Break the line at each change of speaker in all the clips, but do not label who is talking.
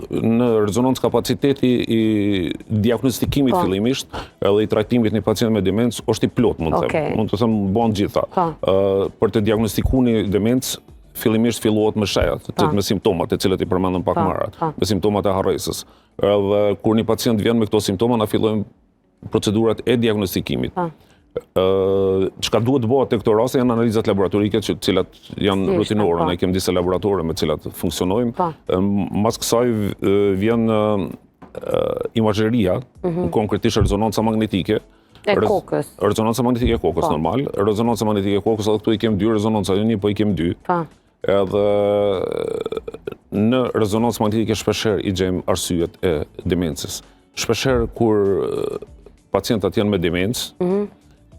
në rezonancë kapaciteti i diagnostikimit fillimisht edhe i trajtimit një pacient me demencë është i plot, mund të them, bën gjitha. Për të diagnostikuar një demencë, fillimisht fillohet me shejat, me simptomat e cilët i përmendëm pak më radh, me simptomat e harresës. Edhe kur një pacient vjen me këto simptoma, na fillojmë procedurat e diagnostikimit. Çka duhet bëhet në këto raste janë analizat laboratorike, të cilat janë rutinore, ne kemi disa laboratore me të cilat funksionojmë. Mas kësaj vjen imazheria, konkretisht rezonanca magnetike.
E kokës.
Rezonanca magnetike e kokës, normal. Rezonanca magnetike e kokës, edhe këtu i kemi 2 rezonanca, një po i kemi 2. Edhe në rezonancë magnetike shpeshherë i gjejmë arsyet e demencës. Shpeshherë kur pacientat janë me demencë,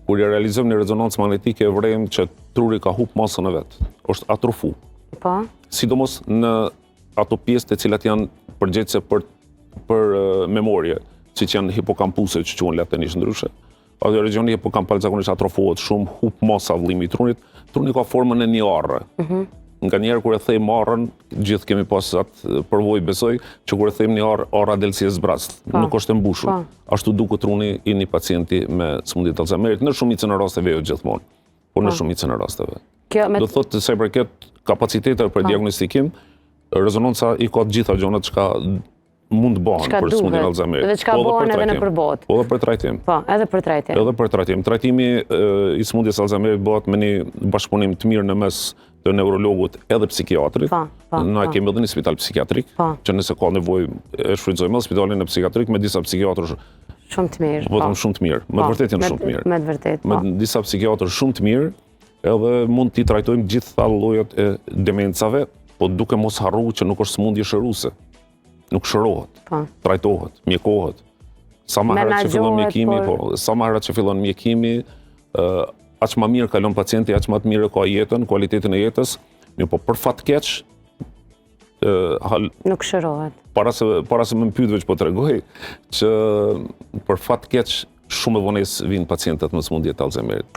kur i realizojmë një rezonancë magnetike, vrejmë që truri ka hup masën e vet, është atrofu. Sidomos në ato pjesë të cilat janë përgjegjëse për memorie, siç janë hipokampuse që quhen latinisht ndryshe. Atë regioni hipokampal zakonisht atrofohet shumë, hup masa vëllimi i trunit. Truni ka formën e një arre. Nganjëherë kur e them arrën, gjithë kemi pas atë përvojë, besoj, që kur e them një arë, arra delsi e zbrast, nuk është e mbushur. Ashtu duket truni i një pacienti me sëmundje të Alzheimerit, në shumicën e rasteve jo gjithmonë, por në shumicën e rasteve. Do thotë se për këtë kapacitetet për diagnostikim, rezonanca i ka të gjitha gjonat që mund të bëhen për sëmundjen e Alzheimerit.
Dhe çka bëhen edhe në përbot.
Po edhe për trajtim.
Po, edhe për trajtim.
Edhe për trajtim. Trajtimi i sëmundjes së Alzheimerit bëhet me një bashkëpunim të mirë në mes të neurologut edhe psikiatrit. Na kemi edhe një spital psikiatrik, që nëse ka nevojë e shfrytëzojmë edhe spitalin e psikiatrik me disa psikiatrë
shumë të mirë.
Vetëm shumë të mirë. Me të vërtetë janë shumë të mirë.
Me të vërtetë.
Me disa psikiatrë shumë të mirë, edhe mund t'i trajtojmë gjitha llojet e demencave, po duke mos harruar që nuk është sëmundje shëruese. Nuk shërohet, trajtohet, mjekohet. Sa më herët që fillon mjekimi, sa më herët që fillon mjekimi, aq më mirë kalon pacienti, aq më të mirë ka jetën, cilësinë e jetës. Mirë, po për fat keq
nuk shërohet.
Para se më pyet veç po tregoj që për fat keq shumë vonesë vijnë pacientët me sëmundje të Alzheimerit.